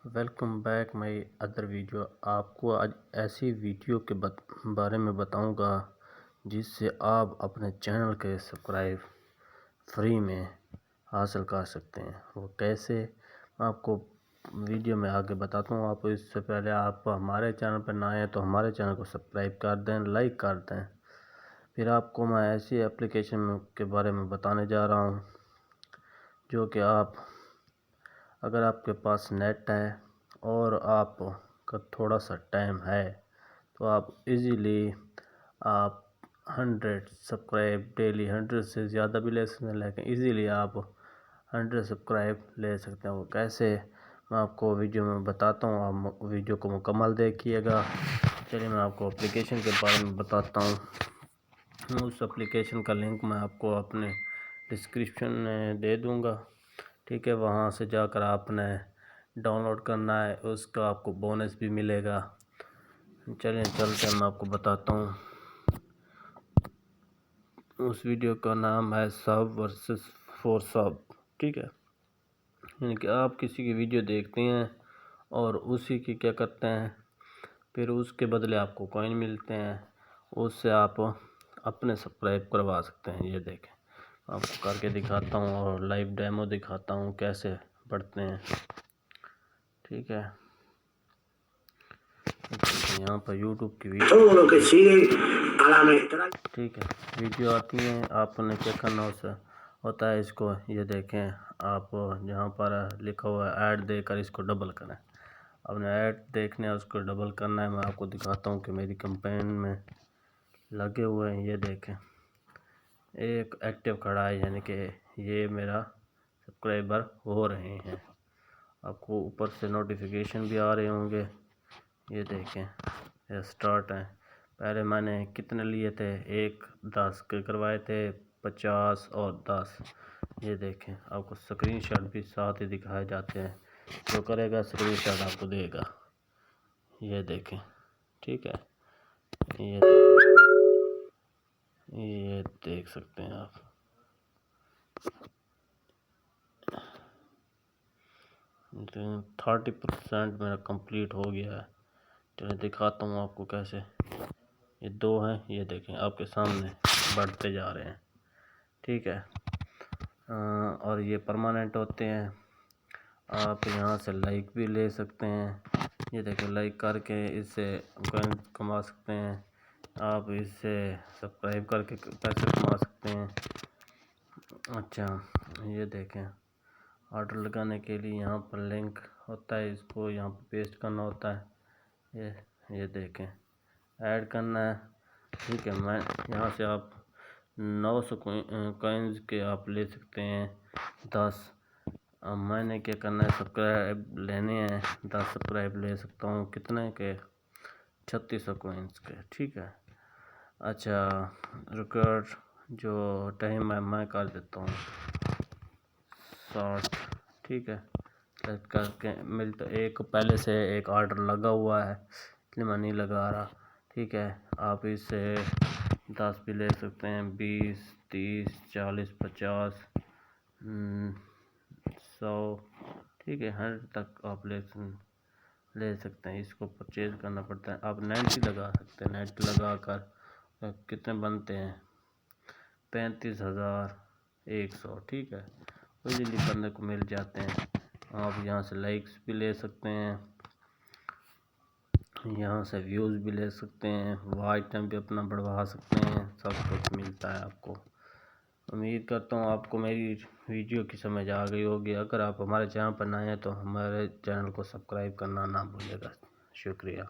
Welcome back my other video. आपको आज ऐसी वीडियो के बारे में बताऊंगा जिससे आप अपने चैनल के सब्सक्राइब फ्री में हासिल कर सकते हैं। वो कैसे, मैं आपको वीडियो में आगे बताता हूँ। आप इससे पहले आप हमारे चैनल पर ना आए तो हमारे चैनल को सब्सक्राइब कर दें, लाइक कर दें। फिर आपको मैं ऐसी एप्लीकेशन के बारे में बताने जा रहा हूँ जो कि अगर आपके पास नेट है और आपका थोड़ा सा टाइम है तो आप इजीली आप 100 सब्सक्राइब डेली 100 से ज़्यादा भी ले सकते हैं, लेकिन इजीली आप 100 सब्सक्राइब ले सकते हैं। वो कैसे, मैं आपको वीडियो में बताता हूँ। आप वीडियो को मुकम्मल देखिएगा। चलिए मैं आपको एप्लीकेशन के बारे में बताता हूँ। उस एप्लीकेशन का लिंक मैं आपको अपने डिस्क्रिप्शन में दे दूँगा, ठीक है। वहाँ से जाकर आपने डाउनलोड करना है, उसका आपको बोनस भी मिलेगा। चलिए चलते हैं, मैं आपको बताता हूँ। उस वीडियो का नाम है सब वर्सेस फोर सब, ठीक है। यानी कि आप किसी की वीडियो देखते हैं और उसी की क्या करते हैं, फिर उसके बदले आपको कॉइन मिलते हैं, उससे आप अपने सब्सक्राइब करवा सकते हैं। ये देखें, आपको करके दिखाता हूँ और लाइव डेमो दिखाता हूँ कैसे बढ़ते हैं, ठीक है। यहाँ पर यूट्यूब की वीडियो, ठीक है, वीडियो आती है। आपने क्या करना होता है, इसको ये देखें, आप जहाँ पर लिखा हुआ है ऐड देकर इसको डबल करें। आपने ऐड देखने है, उसको डबल करना है। मैं आपको दिखाता हूँ कि मेरी कैंपेन में लगे हुए हैं। ये देखें, एक एक्टिव खड़ा है, यानी कि ये मेरा सब्सक्राइबर हो रहे हैं। आपको ऊपर से नोटिफिकेशन भी आ रहे होंगे। ये देखें, ये स्टार्ट है। पहले मैंने कितने लिए थे, 1 10 के करवाए थे, 50 और 10। ये देखें, आपको स्क्रीनशॉट भी साथ ही दिखाए जाते हैं। जो करेगा स्क्रीनशॉट आपको देगा। ये देखें, ठीक है। ये देख सकते हैं आप। 30% मेरा कंप्लीट हो गया है। चलिए दिखाता हूँ आपको कैसे। ये 2 हैं, ये देखें आपके सामने बढ़ते जा रहे हैं, ठीक है। और ये परमानेंट होते हैं। आप यहाँ से लाइक भी ले सकते हैं। ये देखें, लाइक करके इससे कॉइन कमा सकते हैं। आप इससे सब्सक्राइब करके पैसे कमा सकते हैं। अच्छा, ये देखें, ऑर्डर लगाने के लिए यहाँ पर लिंक होता है, इसको यहाँ पर पेस्ट करना होता है। ये देखें, ऐड करना है, ठीक है। मैं यहाँ से आप 900 कॉइन्स के आप ले सकते हैं 10। अब मैंने क्या करना है, सब्सक्राइब लेने हैं, 10 सब्सक्राइब ले सकता हूँ। कितने के, 3600 कॉइन्स के, ठीक है। अच्छा, रिकॉर्ड जो टाइम है मैं कर देता हूँ 60, ठीक है। सेलेक्ट करके मिलता, एक पहले से एक ऑर्डर लगा हुआ है इसलिए मैं नहीं लगा रहा, ठीक है। आप इससे 10 भी ले सकते हैं, 20 30 40 50 100, ठीक है। 100 तक आप ले सकते हैं। इसको परचेज करना पड़ता है। आप नेट भी लगा सकते हैं। नेट लगा कर कितने बनते हैं, 35,100, ठीक है। इजीली बंदे को मिल जाते हैं। आप यहाँ से लाइक्स भी ले सकते हैं, यहाँ से व्यूज़ भी ले सकते हैं, वॉच टाइम भी अपना बढ़वा सकते हैं। सब कुछ मिलता है आपको। उम्मीद करता हूँ आपको मेरी वीडियो की समझ आ गई होगी। अगर आप हमारे चैनल पर नए हैं तो हमारे चैनल को सब्सक्राइब करना ना भूलिएगा। शुक्रिया।